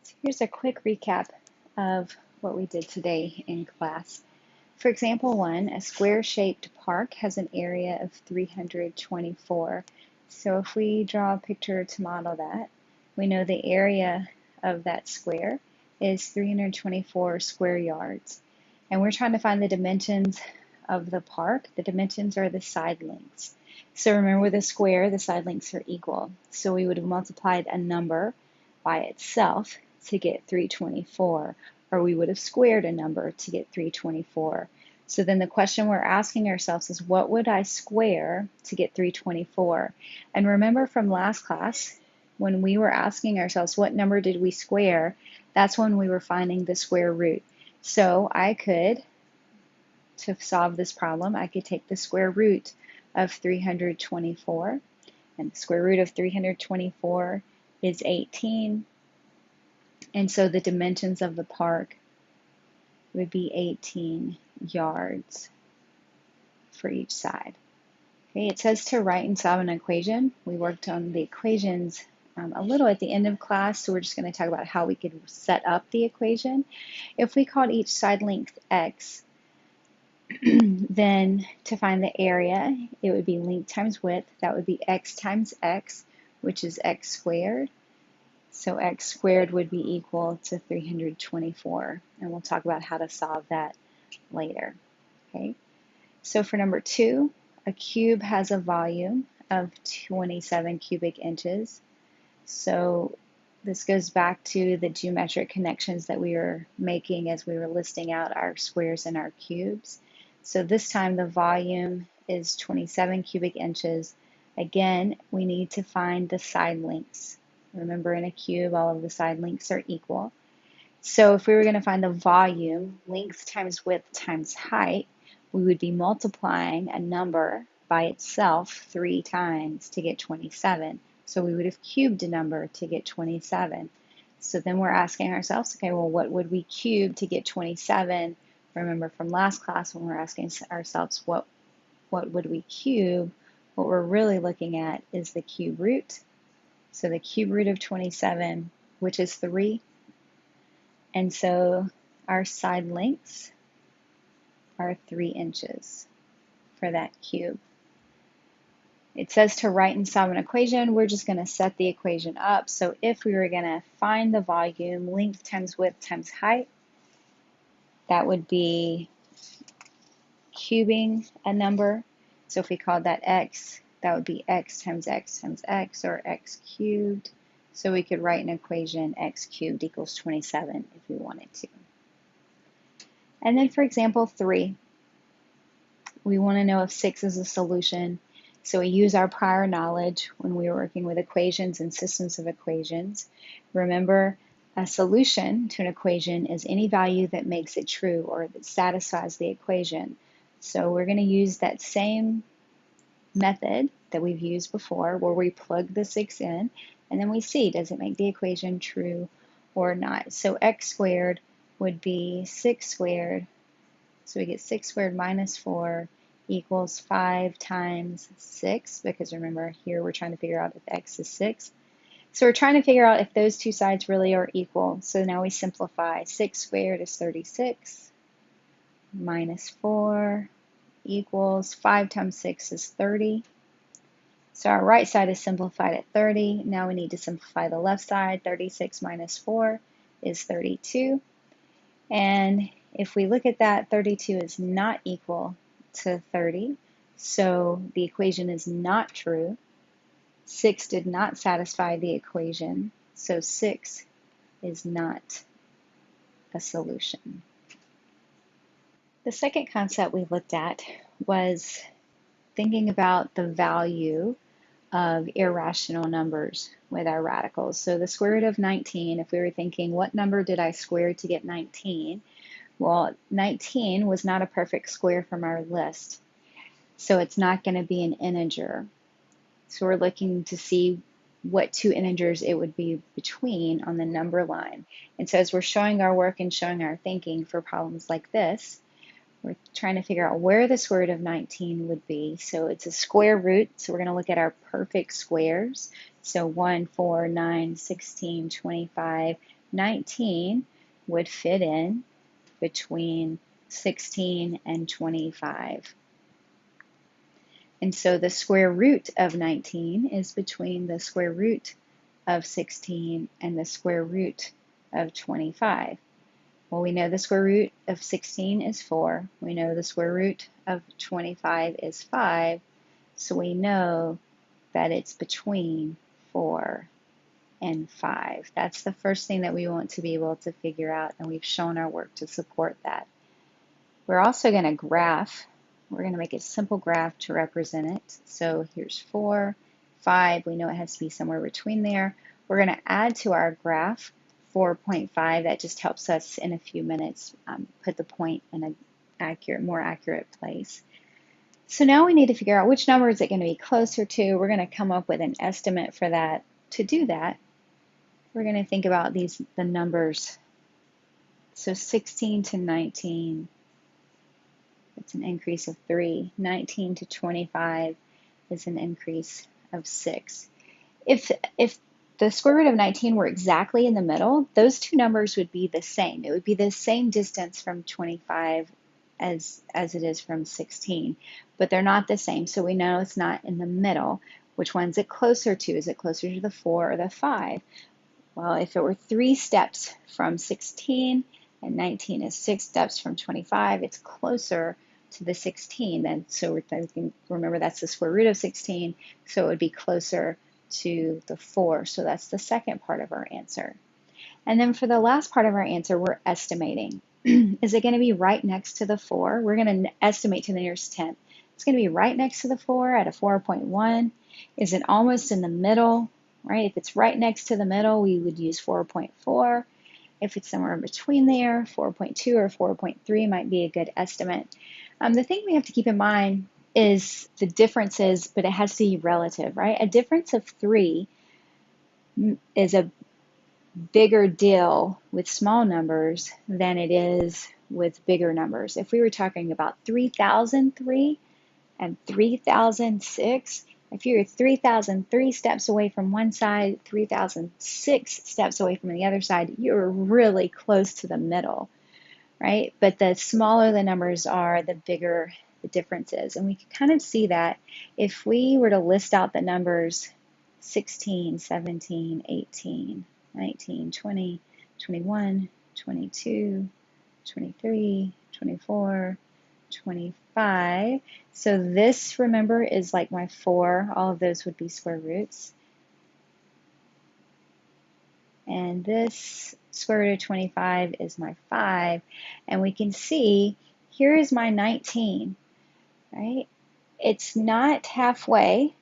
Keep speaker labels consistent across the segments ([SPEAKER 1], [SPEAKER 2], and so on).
[SPEAKER 1] So here's a quick recap of what we did today in class. For example 1, a square-shaped park has an area of 324. So if we draw a picture to model that, we know the area of that square is 324 square yards. And we're trying to find the dimensions of the park. The dimensions are the side lengths. So remember, with a square, the side lengths are equal. So we would have multiplied a number by itself to get 324, or we would have squared a number to get 324. So then the question we're asking ourselves is, what would I square to get 324? And remember from last class, when we were asking ourselves what number did we square, that's when we were finding the square root. So I could, to solve this problem, I could take the square root of 324, and the square root of 324 is 18. And so the dimensions of the park would be 18 yards for each side. Okay, it says to write and solve an equation. We worked on the equations a little at the end of class, so we're just going to talk about how we could set up the equation. If we called each side length x, then to find the area, it would be length times width. That would be x times x, which is x squared. So x squared would be equal to 324, and we'll talk about how to solve that later. Okay. So for number 2, a cube has a volume of 27 cubic inches. So this goes back to the geometric connections that we were making as we were listing out our squares and our cubes. So this time the volume is 27 cubic inches. Again, we need to find the side lengths. Remember, in a cube, all of the side lengths are equal. So if we were going to find the volume, length times width times height, we would be multiplying a number by itself 3 times to get 27. So we would have cubed a number to get 27. So then we're asking ourselves, okay, well, what would we cube to get 27? Remember from last class when we're asking ourselves what would we cube, what we're really looking at is the cube root. So the cube root of 27, which is 3. And so our side lengths are 3 inches for that cube. It says to write and solve an equation. We're just going to set the equation up. So if we were going to find the volume, length times width times height, that would be cubing a number. So if we called that x, that would be x times x times x, or x cubed. So we could write an equation, x cubed equals 27 if we wanted to. And then for example 3, we want to know if 6 is a solution. So we use our prior knowledge when we were working with equations and systems of equations. Remember, a solution to an equation is any value that makes it true or that satisfies the equation. So we're going to use that same method that we've used before, where we plug the 6 in, and then we see, does it make the equation true or not? So x squared would be 6 squared. So we get 6 squared minus 4 equals 5 times 6, because remember here we're trying to figure out if x is 6. So we're trying to figure out if those two sides really are equal. So now we simplify. 6 squared is 36 minus 4 equals 5 times 6 is 30. So our right side is simplified at 30. Now we need to simplify the left side. 36 minus 4 is 32. And if we look at that, 32 is not equal to 30. So the equation is not true. 6 did not satisfy the equation. So 6 is not a solution. The second concept we looked at was thinking about the value of irrational numbers with our radicals. So the square root of 19, if we were thinking, what number did I square to get 19? Well, 19 was not a perfect square from our list, so it's not going to be an integer. So we're looking to see what two integers it would be between on the number line. And so as we're showing our work and showing our thinking for problems like this, we're trying to figure out where the square root of 19 would be. So it's a square root, so we're going to look at our perfect squares. So 1, 4, 9, 16, 25, 19 would fit in between 16 and 25. And so the square root of 19 is between the square root of 16 and the square root of 25. Well, we know the square root of 16 is 4. We know the square root of 25 is 5. So we know that it's between 4 and 5. That's the first thing that we want to be able to figure out, and we've shown our work to support that. We're also going to graph. We're going to make a simple graph to represent it. So here's 4, 5. We know it has to be somewhere between there. We're going to add to our graph 4.5. That just helps us in a few minutes put the point in a more accurate place. So now we need to figure out which number is it going to be closer to. We're going to come up with an estimate for that. To do that, we're going to think about the numbers. So 16 to 19, it's an increase of 3. 19 to 25 is an increase of 6. If the square root of 19 were exactly in the middle, those two numbers would be the same. It would be the same distance from 25 as it is from 16, but they're not the same, so we know it's not in the middle. Which one is it closer to? Is it closer to the 4 or the 5? Well, if it were 3 steps from 16 and 19 is 6 steps from 25, it's closer to the 16. And so remember that's the square root of 16, so it would be closer to the 4. So that's the second part of our answer. And then for the last part of our answer, we're estimating. Is it going to be right next to the 4? We're going to estimate to the nearest tenth. It's going to be right next to the 4 at a 4.1. Is it almost in the middle? Right? If it's right next to the middle, we would use 4.4. If it's somewhere in between there, 4.2 or 4.3 might be a good estimate. The thing we have to keep in mind is the differences, but it has to be relative, right? A difference of 3 is a bigger deal with small numbers than it is with bigger numbers. If we were talking about 3003 and 3006, if you're 3003 steps away from one side, 3006 steps away from the other side, you're really close to the middle, right? But the smaller the numbers are, the bigger the difference is. And we can kind of see that if we were to list out the numbers 16, 17, 18, 19, 20, 21, 22, 23, 24, 25. So this, remember, is like my 4. All of those would be square roots. And this square root of 25 is my 5. And we can see here is my 19, right? It's not halfway.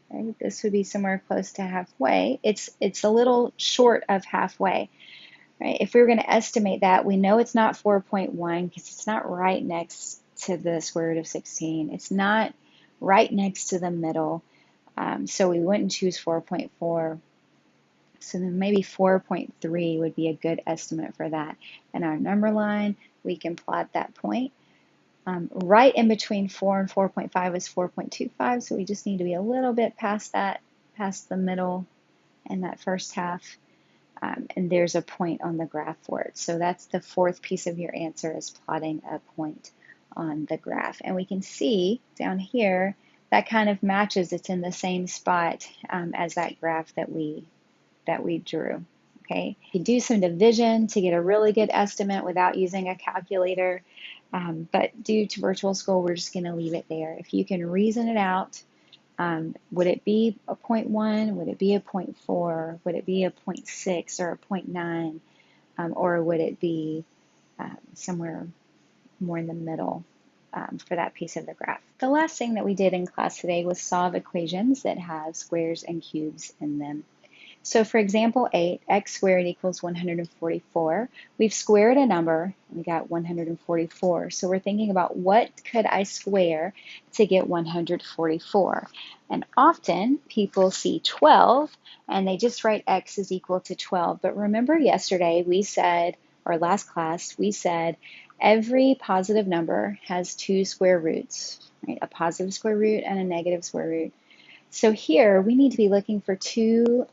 [SPEAKER 1] Right? This would be somewhere close to halfway. It's a little short of halfway. Right? If we were going to estimate that, we know it's not 4.1 because it's not right next to the square root of 16. It's not right next to the middle, so we wouldn't choose 4.4. So then maybe 4.3 would be a good estimate for that. And our number line, we can plot that point. Right in between 4 and 4.5 is 4.25, so we just need to be a little bit past that, past the middle and that first half. And there's a point on the graph for it. So that's the fourth piece of your answer, is plotting a point on the graph. And we can see down here that kind of matches. It's in the same spot as that graph that we drew. Okay, you can do some division to get a really good estimate without using a calculator. But due to virtual school, we're just going to leave it there. If you can reason it out, would it be a 0.1? Would it be a 0.4? Would it be a 0.6 or a 0.9? Or would it be somewhere more in the middle for that piece of the graph? The last thing that we did in class today was solve equations that have squares and cubes in them. So for example 8, x squared equals 144. We've squared a number, and we got 144. So we're thinking about what could I square to get 144. And often people see 12 and they just write x is equal to 12. But remember yesterday we said, or last class, we said every positive number has 2 square roots, right? A positive square root and a negative square root. So here we need to be looking for 2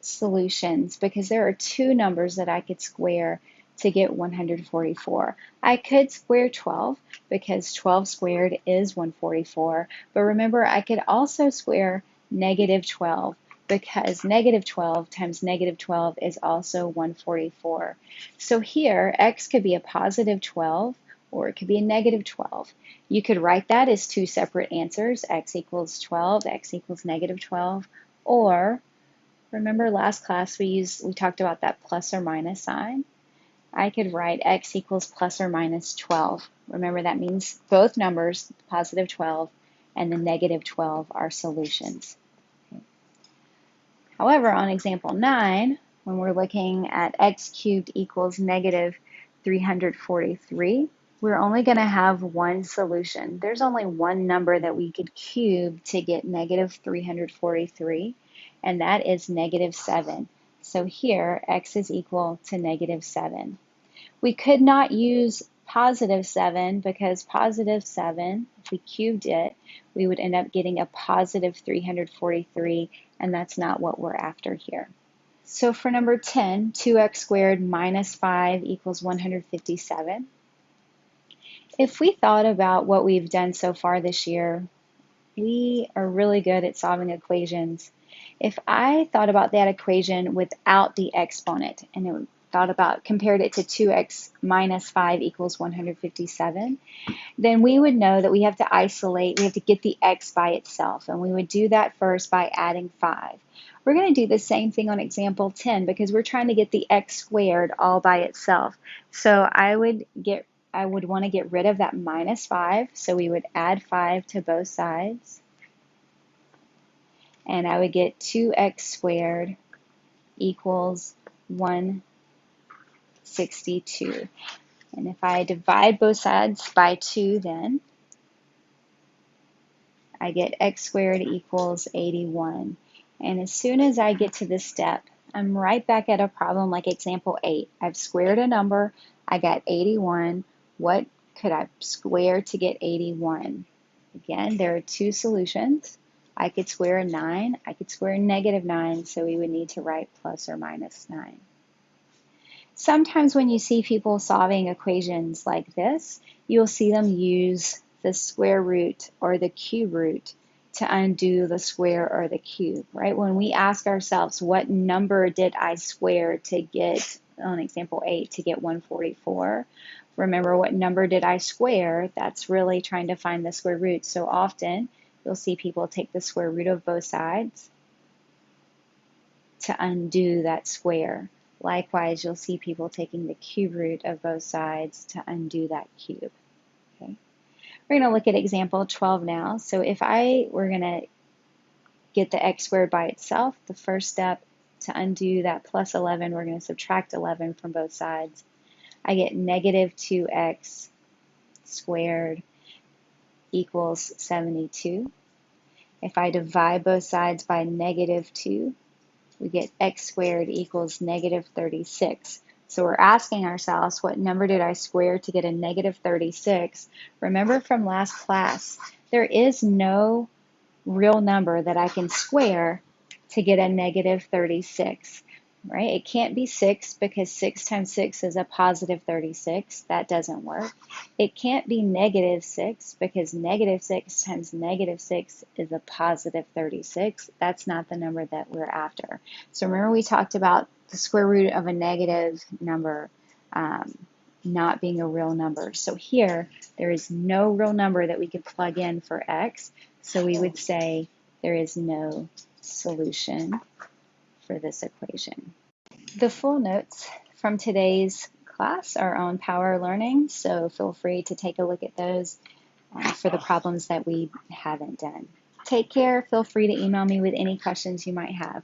[SPEAKER 1] solutions because there are two numbers that I could square to get 144. I could square 12 because 12 squared is 144, but remember I could also square negative 12 because negative 12 times negative 12 is also 144. So here, x could be a positive 12 or it could be a negative 12. You could write that as two separate answers, x equals 12, x equals negative 12, or remember last class we talked about that plus or minus sign. I could write x equals plus or minus 12. Remember that means both numbers, positive 12 and the negative 12, are solutions. Okay. However, on example 9, when we're looking at x cubed equals negative 343, we're only going to have one solution. There's only one number that we could cube to get negative 343, and that is negative 7. So here, x is equal to negative 7. We could not use positive 7 because positive 7, if we cubed it, we would end up getting a positive 343, and that's not what we're after here. So for number 10, 2x squared minus 5 equals 157. If we thought about what we've done so far this year, we are really good at solving equations. If I thought about that equation without the exponent and compared it to 2x minus 5 equals 157, then we would know that we have to get the x by itself, and we would do that first by adding 5. We're going to do the same thing on example 10 because we're trying to get the x squared all by itself. So I would want to get rid of that minus 5, so we would add 5 to both sides, and I would get 2x squared equals 162. And if I divide both sides by 2, then I get x squared equals 81. And as soon as I get to this step, I'm right back at a problem like example 8. I've squared a number, I got 81. What could I square to get 81? Again, there are two solutions. I could square a 9, I could square a negative 9, so we would need to write plus or minus 9. Sometimes when you see people solving equations like this, you'll see them use the square root or the cube root to undo the square or the cube, right? When we ask ourselves, what number did I square to get, on example 8, to get 144? Remember, what number did I square? That's really trying to find the square root. So often, you'll see people take the square root of both sides to undo that square. Likewise, you'll see people taking the cube root of both sides to undo that cube. Okay. We're going to look at example 12 now. So if we're going to get the x squared by itself, the first step to undo that plus 11, we're going to subtract 11 from both sides. I get negative 2x squared equals 72. If I divide both sides by negative 2, we get x squared equals negative 36. So we're asking ourselves, what number did I square to get a negative 36? Remember from last class, there is no real number that I can square to get a negative 36, right? It can't be 6 because 6 times 6 is a positive 36. That doesn't work. It can't be negative 6 because negative 6 times negative 6 is a positive 36. That's not the number that we're after. So remember we talked about the square root of a negative number not being a real number. So here, there is no real number that we could plug in for x. So we would say there is no solution for this equation. The full notes from today's class are on Power Learning, so feel free to take a look at those for the problems that we haven't done. Take care. Feel free to email me with any questions you might have.